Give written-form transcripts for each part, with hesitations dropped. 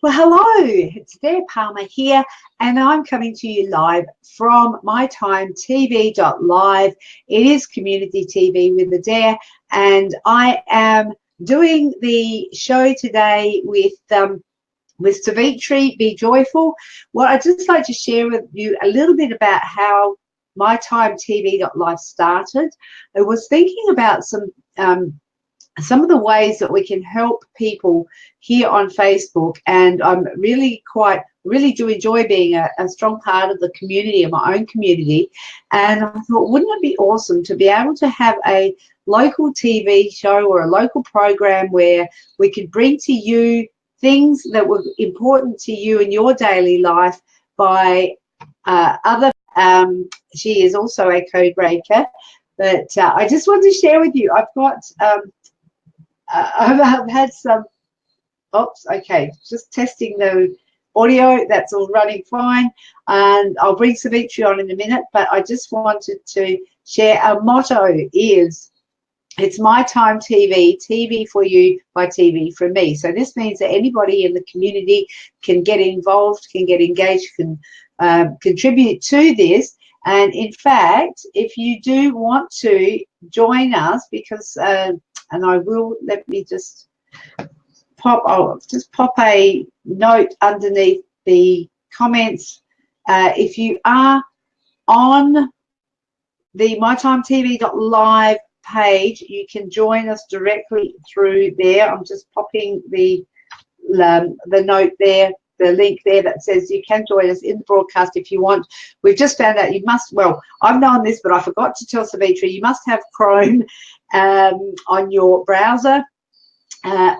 Well, hello, it's Adaire Palmer here, and I'm coming to you live from mytimetv.live. It is community TV with Adaire, and I am doing the show today with Savitri Bejoyful. Well, I'd just like to share with you a little bit about how mytimetv.live started. I was thinking about some of the ways that we can help people here on Facebook, and I'm really do enjoy being a strong part of the community, of my own community. And I thought, wouldn't it be awesome to be able to have a local TV show or a local program where we could bring to you things that were important to you in your daily life by other. She is also a code breaker, but I just want to share with you. I've got. I've had some, oops, okay, just testing the audio. That's all running fine. And I'll bring Savitri on in a minute, but I just wanted to share our motto is, it's my time TV, TV for you by TV for me. So this means that anybody in the community can get involved, can get engaged, can contribute to this. And in fact, if you do want to join us, because and I will, let me just I'll just pop a note underneath the comments. If you are on the mytimetv.live page, you can join us directly through there. I'm just popping the note there, the link there that says you can join us in the broadcast if you want. We've just found out you must, well, I've known this, but I forgot to tell Savitri, you must have Chrome on your browser,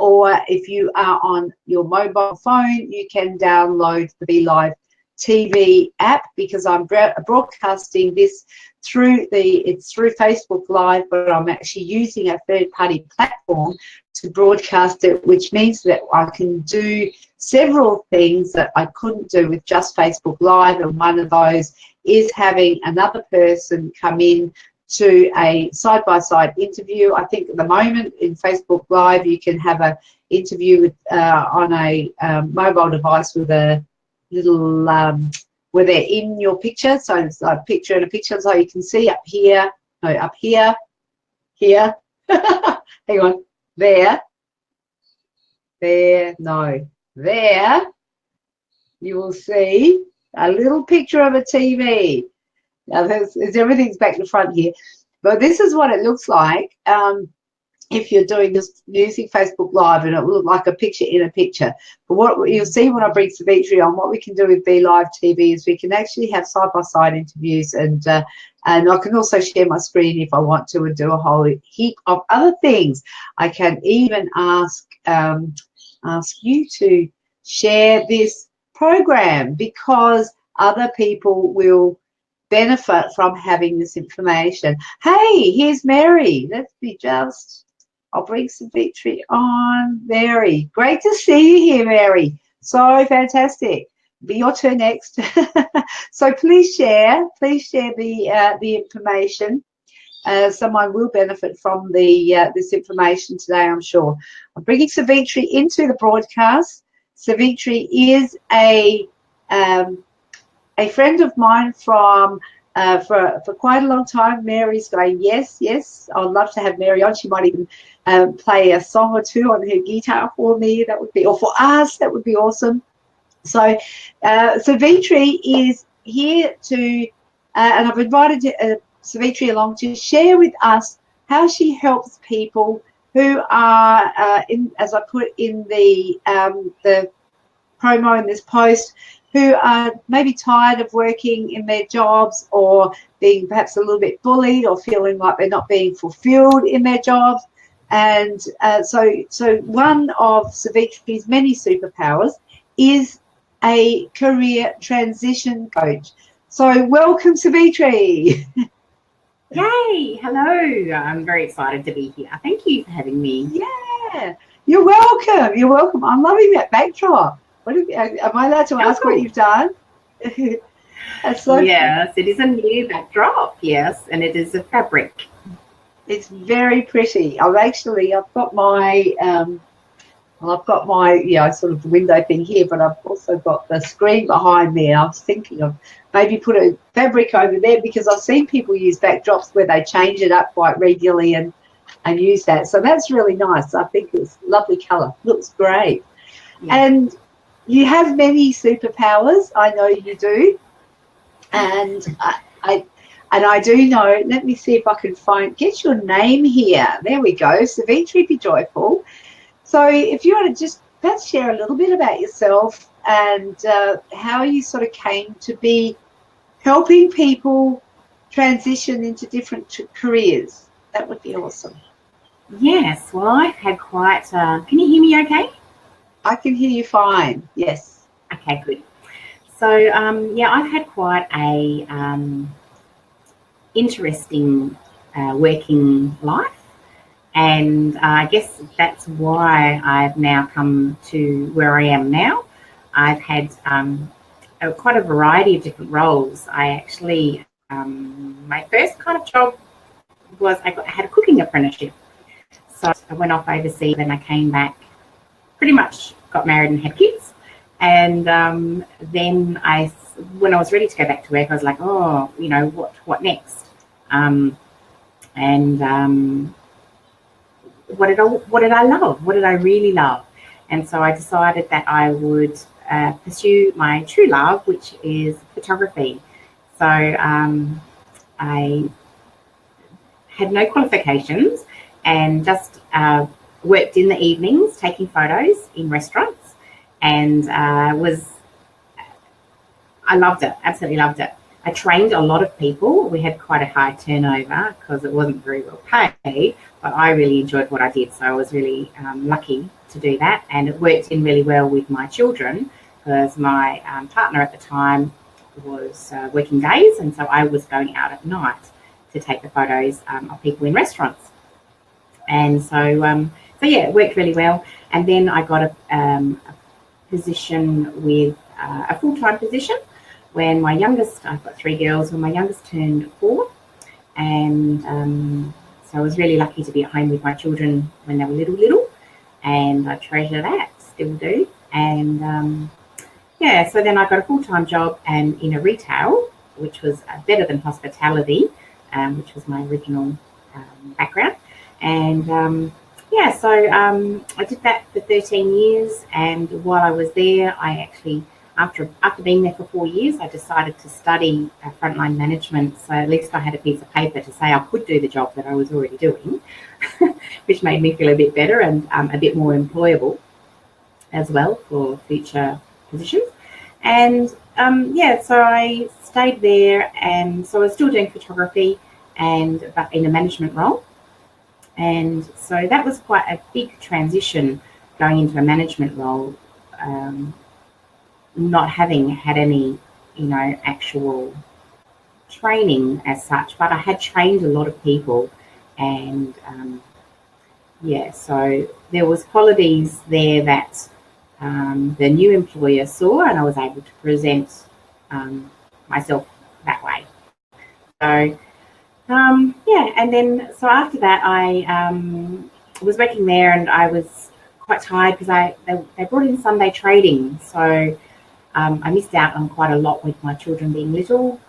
or if you are on your mobile phone, you can download the Be Live TV app, because I'm broadcasting this through it's through Facebook Live, but I'm actually using a third-party platform to broadcast it, which means that I can do several things that I couldn't do with just Facebook Live, and one of those is having another person come in to a side-by-side interview. I think at the moment in Facebook Live you can have an interview with on a mobile device with a little where they're in your picture, so it's a picture and a picture, so you can see up here, no, up here, here, hang on, there, no, there, you will see a little picture of a TV. Now, everything's back to front here, but this is what it looks like if you're doing this using Facebook Live, and it will look like a picture in a picture. But what you'll see when I bring Savitri on, what we can do with Be Live TV is we can actually have side-by-side interviews, and I can also share my screen if I want to, and do a whole heap of other things. I can even ask you to share this program, because other people will benefit from having this information. Hey, here's Mary. I'll bring Savitri on. Mary, great to see you here, Mary. So fantastic. Be your turn next. So please share the information. Someone will benefit from this information today, I'm sure. I'm bringing Savitri into the broadcast. Savitri is a friend of mine from for quite a long time. Mary's going, yes, I'd love to have Mary on. She might even play a song or two on her guitar for me. That would be, or for us, that would be awesome. So Savitri is here to, and I've invited Savitri along to share with us how she helps people who are, as I put in the promo in this post, who are maybe tired of working in their jobs, or being perhaps a little bit bullied, or feeling like they're not being fulfilled in their jobs. And so one of Savitri's many superpowers is a career transition coach. So welcome, Savitri. Yay, hello. I'm very excited to be here. Thank you for having me. Yeah, you're welcome. I'm loving that backdrop. Am I allowed to ask what you've done? That's so yes, it is a new backdrop, yes, and it is a fabric. It's very pretty. I've got my Well, I've got my, sort of the window thing here, but I've also got the screen behind me. And I was thinking of maybe put a fabric over there, because I've seen people use backdrops where they change it up quite regularly and use that. So that's really nice. I think it's lovely colour. Looks great. Yeah. And you have many superpowers. I know you do. And I do know, let me see if I can get your name here. There we go, Savitri Bejoyful. So if you want to just perhaps share a little bit about yourself and how you sort of came to be helping people transition into different careers, that would be awesome. Yes, well, I've had quite, can you hear me okay? I can hear you fine, yes. Okay, good. So, yeah, I've had quite a interesting working life. And I guess that's why I've now come to where I am now. I've had quite a variety of different roles. I actually, my first kind of job was I had a cooking apprenticeship. So I went off overseas and I came back, pretty much got married and had kids. And then when I was ready to go back to work, I was like, oh, you know, what next? What did I love? What did I really love? And so I decided that I would pursue my true love, which is photography. So I had no qualifications and just worked in the evenings taking photos in restaurants, and I loved it, absolutely loved it. I trained a lot of people. We had quite a high turnover because it wasn't very well paid, but I really enjoyed what I did. So I was really lucky to do that. And it worked in really well with my children because my partner at the time was working days. And so I was going out at night to take the photos of people in restaurants. And so yeah, it worked really well. And then I got a position with a full-time position when my youngest, I've got 3 girls, when my youngest turned 4. And so I was really lucky to be at home with my children when they were little. And I treasure that, still do. And yeah, so then I got a full-time job and in a retail, which was better than hospitality, which was my original background. And yeah, so I did that for 13 years. And while I was there, I actually, after being there for 4 years, I decided to study frontline management. So at least I had a piece of paper to say I could do the job that I was already doing, which made me feel a bit better and a bit more employable as well for future positions. And yeah, so I stayed there, and so I was still doing photography but in a management role. And so that was quite a big transition going into a management role, not having had any, actual training as such, but I had trained a lot of people. And yeah, so there was qualities there that the new employer saw, and I was able to present myself that way. So yeah, and then so after that, I was working there, and I was quite tired because they brought in Sunday trading, so I missed out on quite a lot with my children being little,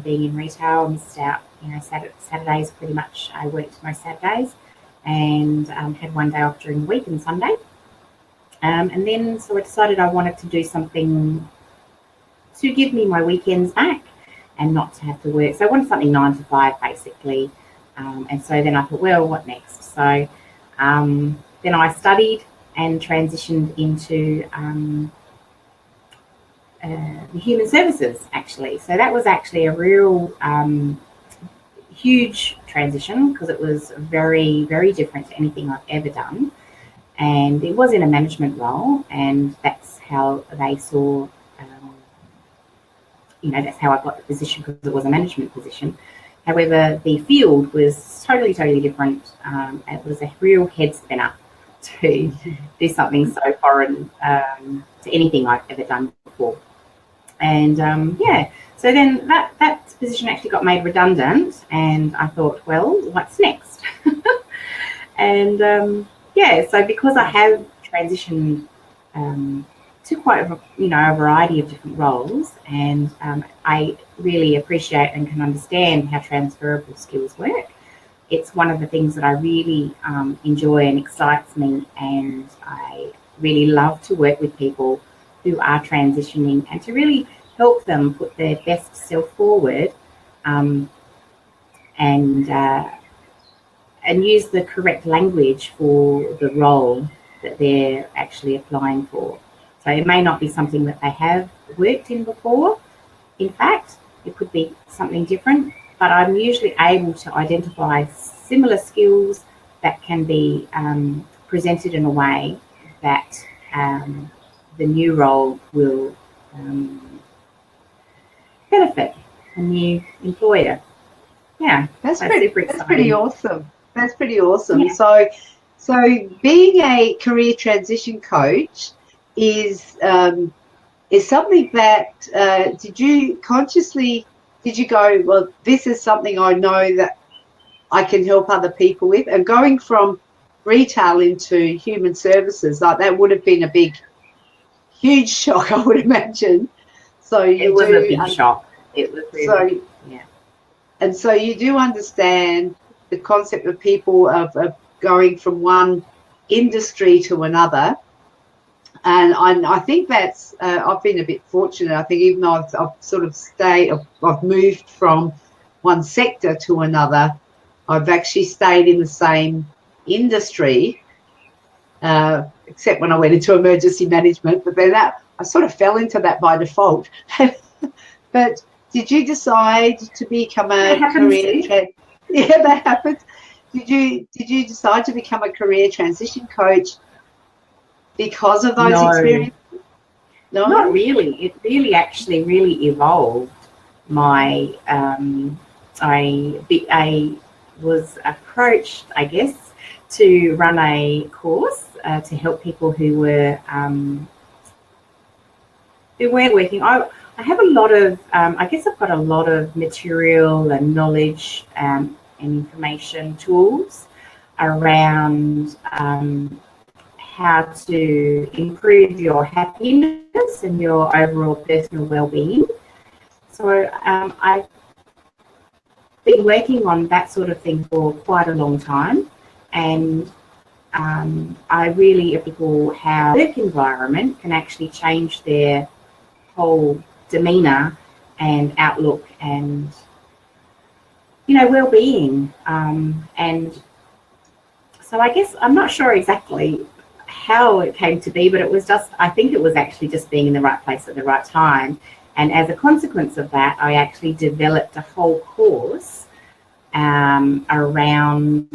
being in retail. I missed out, Saturdays pretty much. I worked most Saturdays, and had one day off during the week and Sunday. And then so I decided I wanted to do something to give me my weekends back and not to have to work. So I wanted something 9 to 5 basically. And so then I thought, well, what next? So then I studied and transitioned into the human services, actually. So that was actually a real huge transition because it was very, very different to anything I've ever done. And it was in a management role, and that's how they saw, that's how I got the position, because it was a management position. However, the field was totally, totally different. It was a real head spinner to do something so foreign to anything I've ever done before. And yeah, so then that position actually got made redundant, and I thought, well, what's next? And yeah, so because I have transitioned to quite a variety of different roles, and I really appreciate and can understand how transferable skills work. It's one of the things that I really enjoy and excites me, and I really love to work with people who are transitioning and to really help them put their best self forward, and use the correct language for the role that they're actually applying for. So it may not be something that they have worked in before. In fact, it could be something different, but I'm usually able to identify similar skills that can be presented in a way that the new role will benefit a new employer. Yeah, that's pretty awesome. That's pretty awesome. Yeah. So being a career transition coach is something that did you go, well, this is something I know that I can help other people with? And going from retail into human services, like that would have been a huge shock, I would imagine. So it was a big shock. It was really, yeah. And so you do understand the concept of people of going from one industry to another. And I think that's, I've been a bit fortunate. I think even though I've sort of I've moved from one sector to another, I've actually stayed in the same industry, except when I went into emergency management. But then I sort of fell into that by default. But did you decide to become a career? Yeah, that happens. Did you decide to become a career transition coach because of those experiences? No, not really. It really actually really evolved. My I was approached, I guess, to run a course to help people who weren't working. I have a lot of, I guess I've got a lot of material and knowledge and information tools around how to improve your happiness and your overall personal well-being. So I've been working on that sort of thing for quite a long time, and I really appreciate how work environment can actually change their whole demeanour and outlook and well-being, and so I guess I'm not sure exactly how it came to be, but it was just, I think it was actually just being in the right place at the right time. And as a consequence of that, I actually developed a whole course around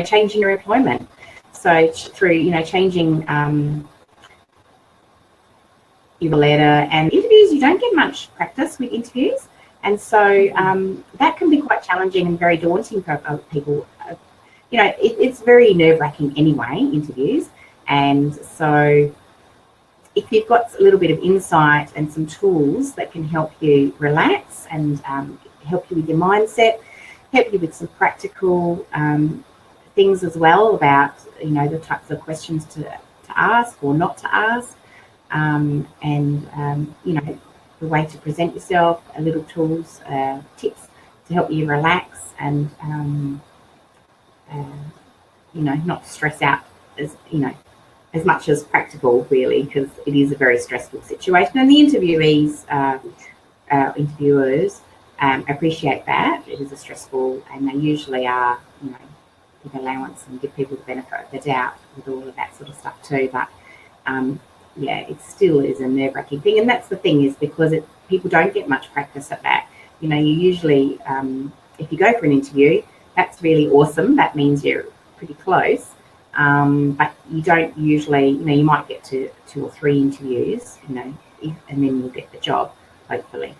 changing your employment. So through changing your letter and interviews, you don't get much practice with interviews, and so that can be quite challenging and very daunting for people. It's very nerve-wracking anyway, interviews, and so if you've got a little bit of insight and some tools that can help you relax and help you with your mindset, help you with some practical things as well about the types of questions to ask or not to ask, and the way to present yourself, a little tools, tips to help you relax and not stress out as much as practical, really, because it is a very stressful situation, and the interviewers appreciate that. It is a stressful, and they usually are give allowance and give people the benefit of the doubt with all of that sort of stuff too, but it still is a nerve-wracking thing. And that's the thing, is because people don't get much practice at that. You usually, if you go for an interview, that's really awesome. That means you're pretty close. But you don't usually, you might get to 2 or 3 interviews, and then you'll get the job, hopefully.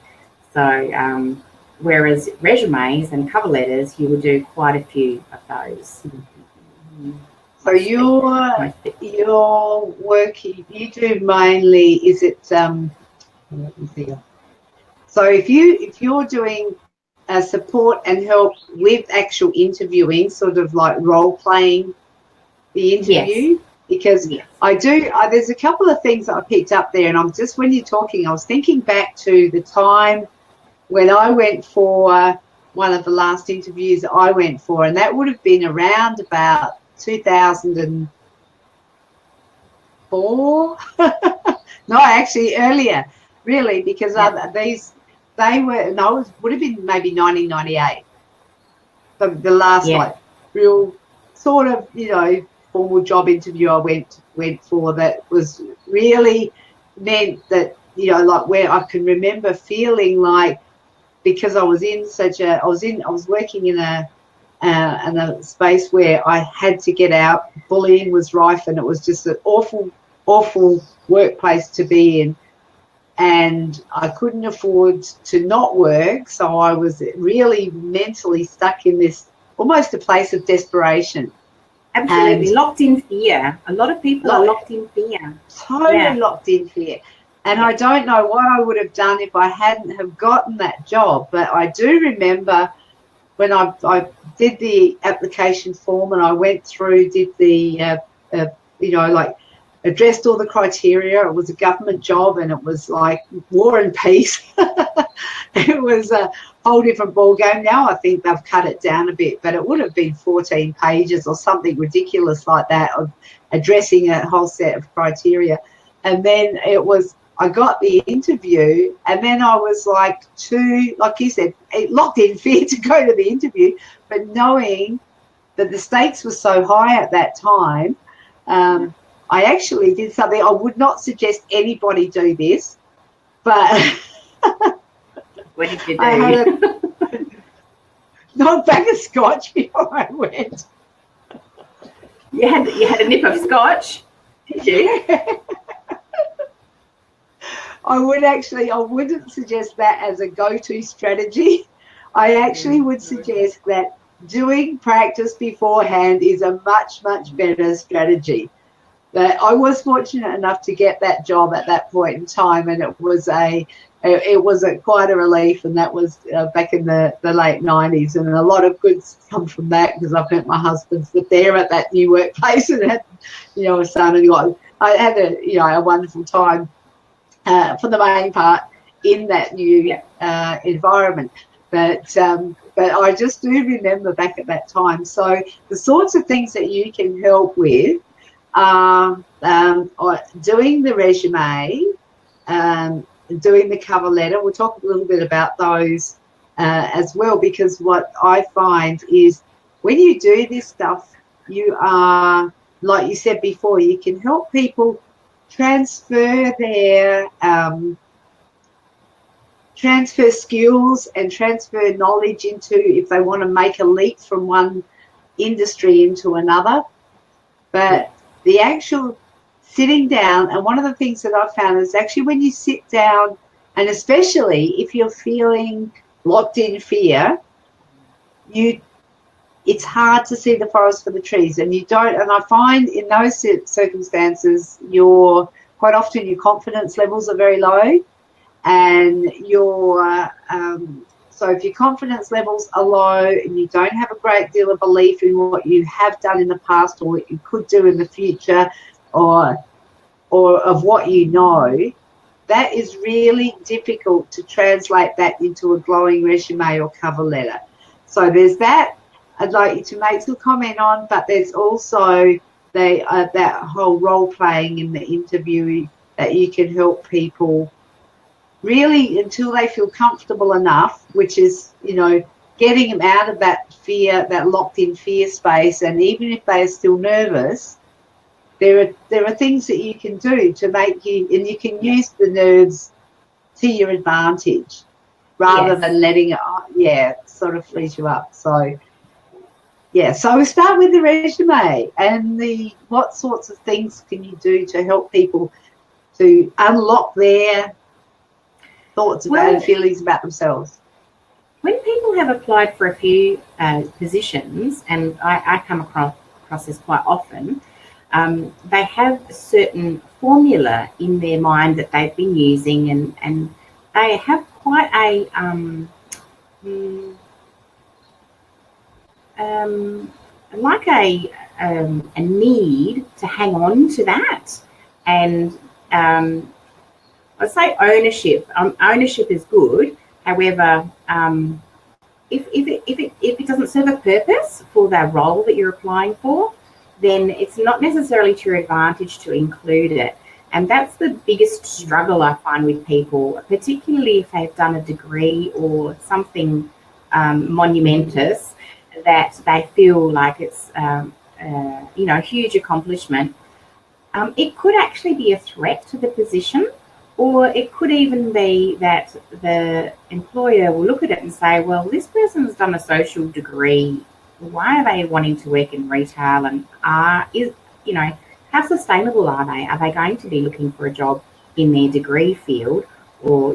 So, whereas resumes and cover letters, you will do quite a few of those. So your work, you do mainly, is it, let me see. So if you're doing support and help with actual interviewing, sort of like role playing the interview. Yes. Because Yes. I do, there's a couple of things that I picked up there, and I'm just, when you're talking, I was thinking back to the time when I went for one of the last interviews that I went for, and that would have been around about 2004. No, actually earlier, really, because they were, no, it would have been maybe 1998. The last like real sort of, you know, formal job interview I went for that was really meant that, you know, like where I can remember feeling like, because I was in such a, I was working in a space where I had to get out. Bullying was rife, and it was just an awful workplace to be in. And I couldn't afford to not work, so I was really mentally stuck in this, almost a place of desperation. Absolutely, and locked in fear. A lot of people are locked in fear. Totally locked in fear. And I don't know what I would have done if I hadn't have gotten that job. But I do remember when I did the application form and I went through, did the, you know, like addressed all the criteria. It was a government job, and it was like war and peace. It was a whole different ball game. Now I think they've cut it down a bit, but it would have been 14 pages or something ridiculous like that of addressing a whole set of criteria. And then it was, I got the interview, and then I was like like you said, locked in fear to go to the interview, but knowing that the stakes were so high at that time, I actually did something. I would not suggest anybody do this, but what did you do? I had not bag of scotch before I went. You had a nip of scotch, did you? I wouldn't suggest that as a go-to strategy. I actually would suggest that doing practice beforehand is a much better strategy. But I was fortunate enough to get that job at that point in time, and it was quite a relief, and that was back in the late 90s, and a lot of goods come from that, because I've met my husband's there at that new workplace, and had, you know, a son, and I had a wonderful time for the main part in that new environment. But I just do remember back at that time. So the sorts of things that you can help with, doing the resume, doing the cover letter. We'll talk a little bit about those as well, because what I find is when you do this stuff, you are, like you said before, you can help people transfer their transfer skills and transfer knowledge into, if they want to make a leap from one industry into another. But the actual sitting down, and one of the things that I've found is actually when you sit down, and especially if you're feeling locked in fear, it's hard to see the forest for the trees, and you don't. And I find in those circumstances, quite often your confidence levels are very low, and so if your confidence levels are low and you don't have a great deal of belief in what you have done in the past or what you could do in the future, or of what you know, that is really difficult to translate that into a glowing resume or cover letter. So there's that I'd like you to make some comment on, but there's also that whole role playing in the interview that you can help people really until they feel comfortable enough, which is, you know, getting them out of that fear, that locked in fear space. And even if they are still nervous, there are things that you can do to make you, and you can use the nerves to your advantage rather than letting it, sort of freeze you up. So, so we start with the resume and what sorts of things can you do to help people to unlock their thoughts about and feelings about themselves. When people have applied for a few positions, and I come across this quite often, they have a certain formula in their mind that they've been using, and they have quite a mm, like a need to hang on to that, and I'd say ownership. Ownership is good. However, if it doesn't serve a purpose for that role that you're applying for, then it's not necessarily to your advantage to include it. And that's the biggest struggle I find with people, particularly if they've done a degree or something monumentous that they feel like it's a huge accomplishment. It could actually be a threat to the position, or it could even be that the employer will look at it and say, well, this person's done a social degree. Why are they wanting to work in retail? And how sustainable are they? Are they going to be looking for a job in their degree field? Or,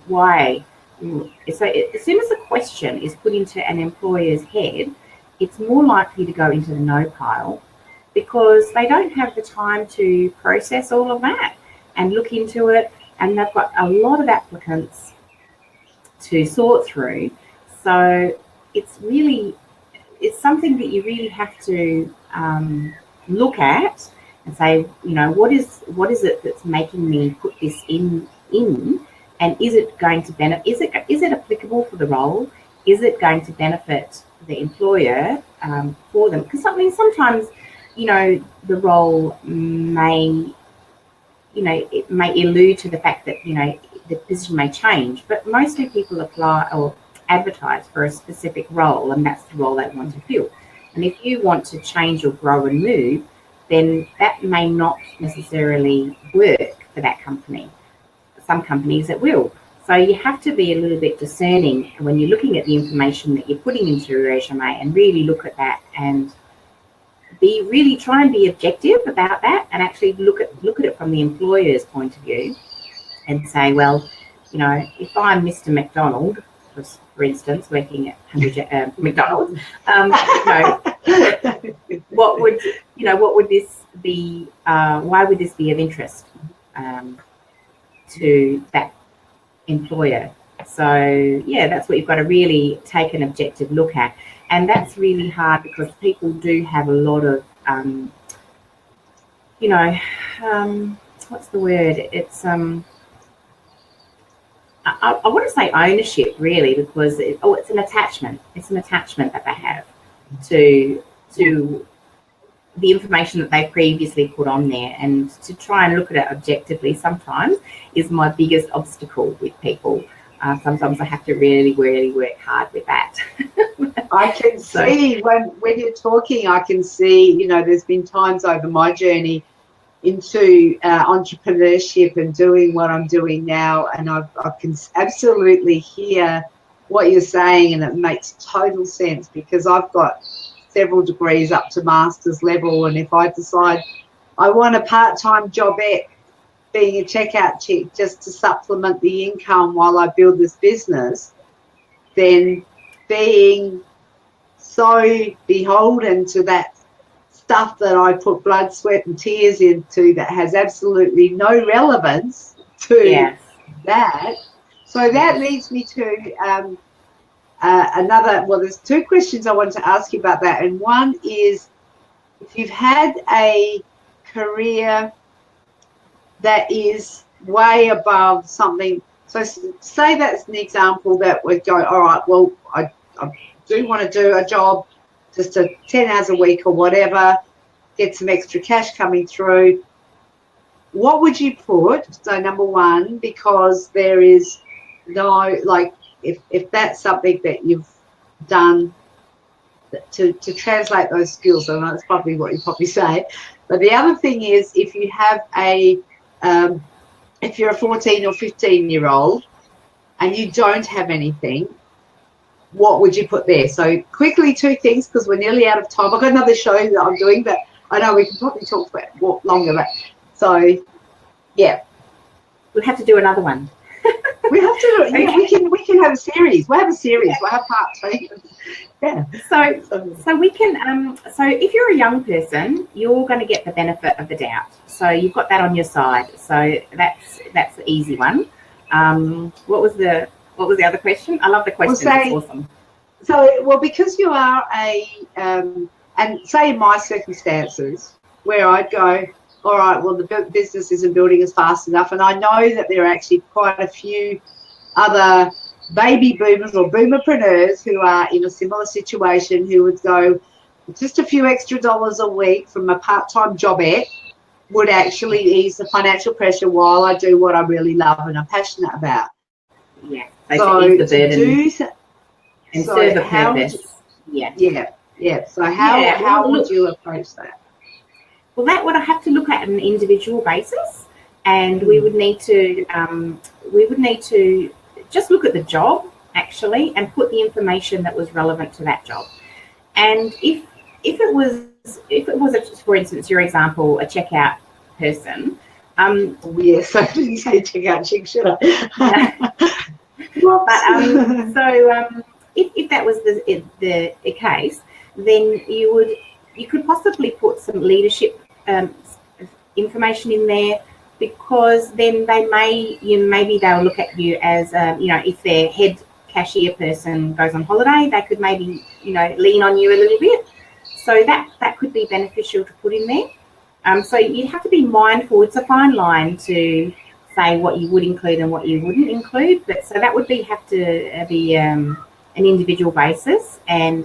why? So as soon as a question is put into an employer's head, it's more likely to go into the no pile, because they don't have the time to process all of that and look into it, and they've got a lot of applicants to sort through. So it's something that you really have to look at and say, what is it that's making me put this in, and is it going to benefit? Is it applicable for the role? Is it going to benefit the employer for them? Because sometimes the role may it may allude to the fact that the position may change, but mostly people apply or advertise for a specific role, and that's the role they want to fill. And if you want to change or grow and move, then that may not necessarily work for that company. Some companies it will. So you have to be a little bit discerning when you're looking at the information that you're putting into your resume, and really look at that and try and be objective about that, and actually look at it from the employer's point of view and say, well, if I'm Mr. McDonald, for instance, working at McDonald's, what would this be? Why would this be of interest to that employer? So that's what you've got to really take an objective look at. And that's really hard, because people do have a lot of, what's the word? It's, I want to say ownership, really, because it's an attachment. It's an attachment that they have to the information that they previously put on there. And to try and look at it objectively sometimes is my biggest obstacle with people. Sometimes I have to really, really work hard with that. I can see when you're talking, I can see, there's been times over my journey into entrepreneurship and doing what I'm doing now, and I can absolutely hear what you're saying, and it makes total sense, because I've got several degrees up to master's level, and if I decide I want a part-time jobette being a checkout chick just to supplement the income while I build this business, then being so beholden to that stuff that I put blood, sweat and tears into that has absolutely no relevance to that. So that leads me to there's two questions I want to ask you about that. And one is, if you've had a career that is way above something, so say that's an example that would go, all right, well, I do want to do a job just 10 hours a week or whatever, get some extra cash coming through. What would you put? So number one, because there is no, like, if that's something that you've done to translate those skills, and that's probably what you probably say. But the other thing is, if you have if you're a 14 or 15-year-old and you don't have anything, what would you put there? So quickly, two things, because we're nearly out of time. I've got another show that I'm doing, but I know we can probably talk for longer. But so, yeah, we'll have to do another one. We have to. Okay. Yeah, we can have a series. We'll have a series. We'll have part two. Yeah. So we can. So if you're a young person, you're going to get the benefit of the doubt. So you've got that on your side. So that's the easy one. What was the What was the other question? I love the question. It's awesome. So, well, because you are and say in my circumstances where I'd go, all right, well, the business isn't building as fast enough, and I know that there are actually quite a few other baby boomers or boomerpreneurs who are in a similar situation who would go, just a few extra dollars a week from a part-time jobette would actually ease the financial pressure while I do what I really love and I'm passionate about. Yeah. So to ease the burden and serve a purpose. Yeah. So how would you approach that? Well, that would have to look at an individual basis, and we would need to just look at the job actually and put the information that was relevant to that job. And if it was for instance, your example, a checkout person. Yes, I didn't say checkout chick, should I? But if that was the case, then you could possibly put some leadership information in there, because then maybe they'll look at you as if their head cashier person goes on holiday, they could maybe lean on you a little bit. So that could be beneficial to put in there. So you have to be mindful. It's a fine line to say what you would include and what you wouldn't include. But so that would have to be an individual basis, and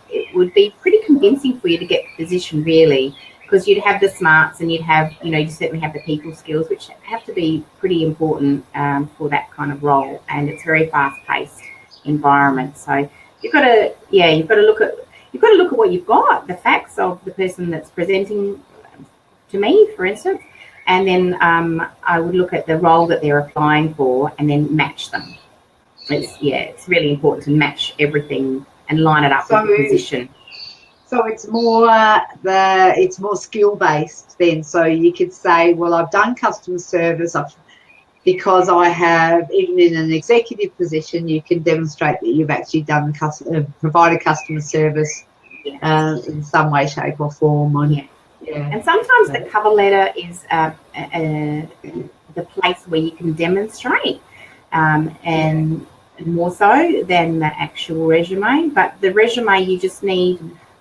it would be pretty convincing for you to get the position, really, because you'd have the smarts and you'd have, you certainly have the people skills, which have to be pretty important for that kind of role. And it's a very fast-paced environment. So you've got to look at what you've got, the facts of the person that's presenting to me, for instance, and then I would look at the role that they're applying for and then match them. It's really important to match everything and line it up with the position. So it's more skill based then. So you could say, well, I've done customer service because I have, even in an executive position, you can demonstrate that you've actually done provided customer service in some way, shape, or form. And sometimes the cover letter is the place where you can demonstrate, and more so than the actual resume. But the resume,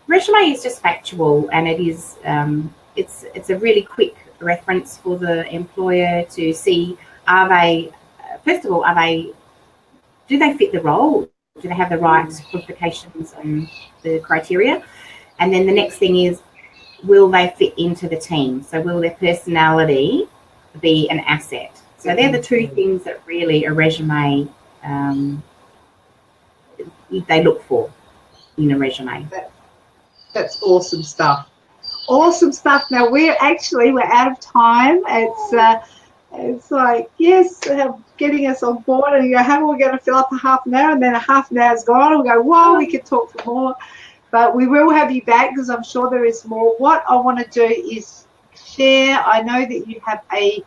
resume is just factual, and it is it's a really quick reference for the employer to see, do they fit the role? Do they have the right qualifications and the criteria? And then the next thing is, will they fit into the team? So will their personality be an asset? So they're the two things that really a resume, they look for in a resume. That's awesome stuff. Awesome stuff. Now we're out of time. It's like, yes, getting us on board, and you go, how are we going to fill up a half an hour? And then a half an hour's gone, and we go, whoa, we could talk for more. But we will have you back, because I'm sure there is more. What I want to do is share. I know that you have an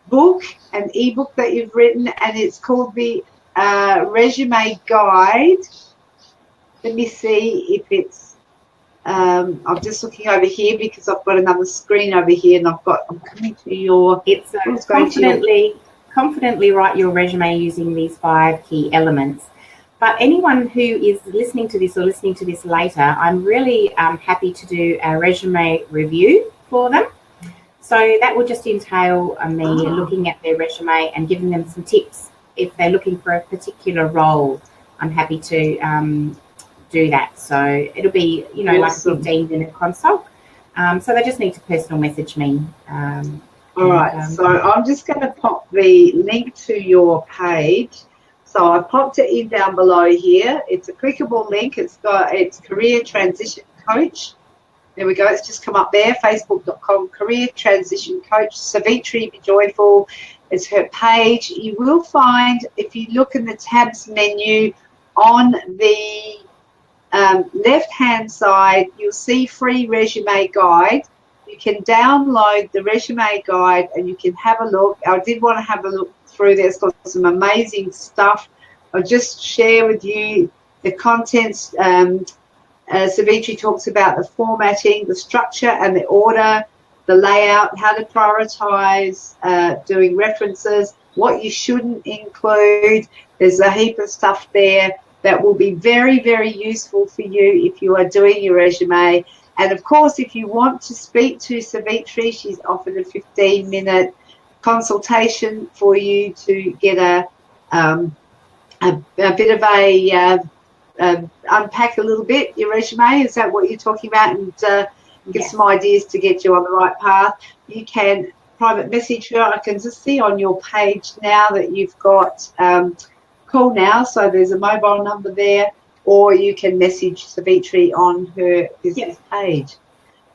ebook that you've written, and it's called the Resume Guide. Let me see if it's. I'm just looking over here because I've got another screen over here, and I'm coming to your. It's confidently write your resume using these 5 key elements. But anyone who is listening to this or listening to this later, I'm really happy to do a resume review for them. So that will just entail me looking at their resume and giving them some tips. If they're looking for a particular role, I'm happy to do that. So it'll be, awesome. Like a 15-minute consult. So they just need to personal message me. All right. So I'm just going to pop the link to your page. So I popped it in down below here. It's a clickable link. It's Career Transition Coach. There we go. It's just come up there. Facebook.com Career Transition Coach. Savitri Bejoyful is her page. You will find, if you look in the tabs menu on the left-hand side, you'll see free resume guide. You can download the resume guide and you can have a look. I did want to have a look through there. It's got some amazing stuff. I'll just share with you the contents. Savitri talks about the formatting, the structure and the order, the layout, how to prioritize, doing references, what you shouldn't include. There's a heap of stuff there that will be very, very useful for you if you are doing your resume. And of course, if you want to speak to Savitri, she's offered a 15-minute consultation for you to get a bit of a unpack a little bit your resume. Is that what you're talking about? And give some ideas to get you on the right path. You can private message her. I can just see on your page now that you've got Call Now, so there's a mobile number there, or you can message Savitri on her business page.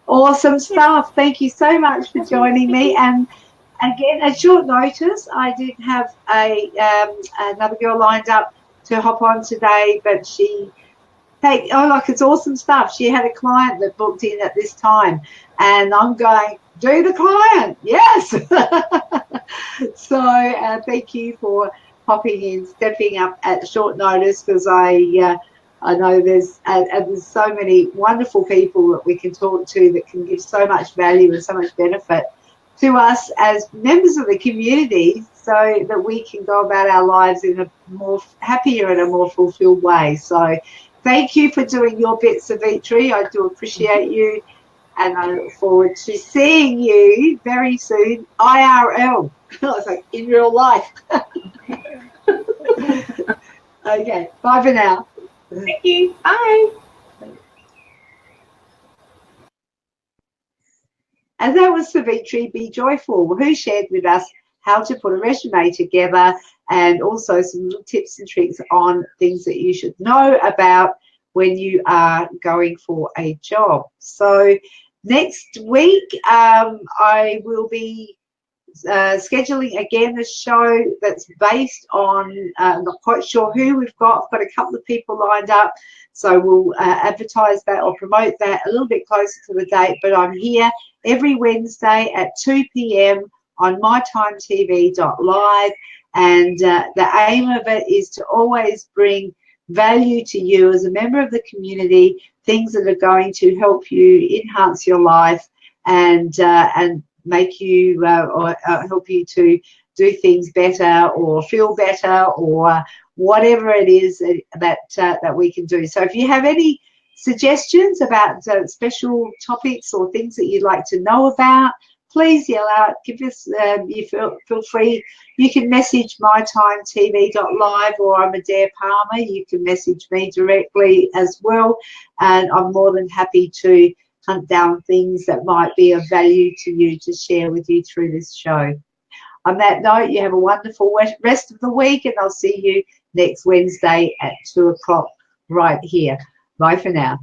Awesome stuff. Thank you so much for joining me. And again, at short notice, I did have another girl lined up to hop on today, but it's awesome stuff. She had a client that booked in at this time, and I'm going, do the client, yes. So thank you for popping in, stepping up at short notice, because I know there's so many wonderful people that we can talk to that can give so much value and so much benefit to us as members of the community, so that we can go about our lives in a more happier and a more fulfilled way. So thank you for doing your bit, Savitri. I do appreciate you, and I look forward to seeing you very soon, IRL. I was like, in real life. Okay, bye for now. Thank you. Bye. And that was Savitri Bejoyful, who shared with us how to put a resume together, and also some little tips and tricks on things that you should know about when you are going for a job. So next week, I will be scheduling again a show that's based on, not quite sure who we've got. I've got a couple of people lined up, so we'll advertise that or promote that a little bit closer to the date. But I'm here every Wednesday at 2 p.m. on mytimetv.live, and the aim of it is to always bring value to you as a member of the community, things that are going to help you enhance your life and make you or help you to do things better or feel better, or whatever it is that we can do. So if you have any suggestions about special topics or things that you'd like to know about, please yell out, give us, you feel free. You can message mytimetv.live, or I'm Adaire Palmer. You can message me directly as well, and I'm more than happy to hunt down things that might be of value to you to share with you through this show. On that note, you have a wonderful rest of the week, and I'll see you next Wednesday at 2 o'clock right here. Bye for now.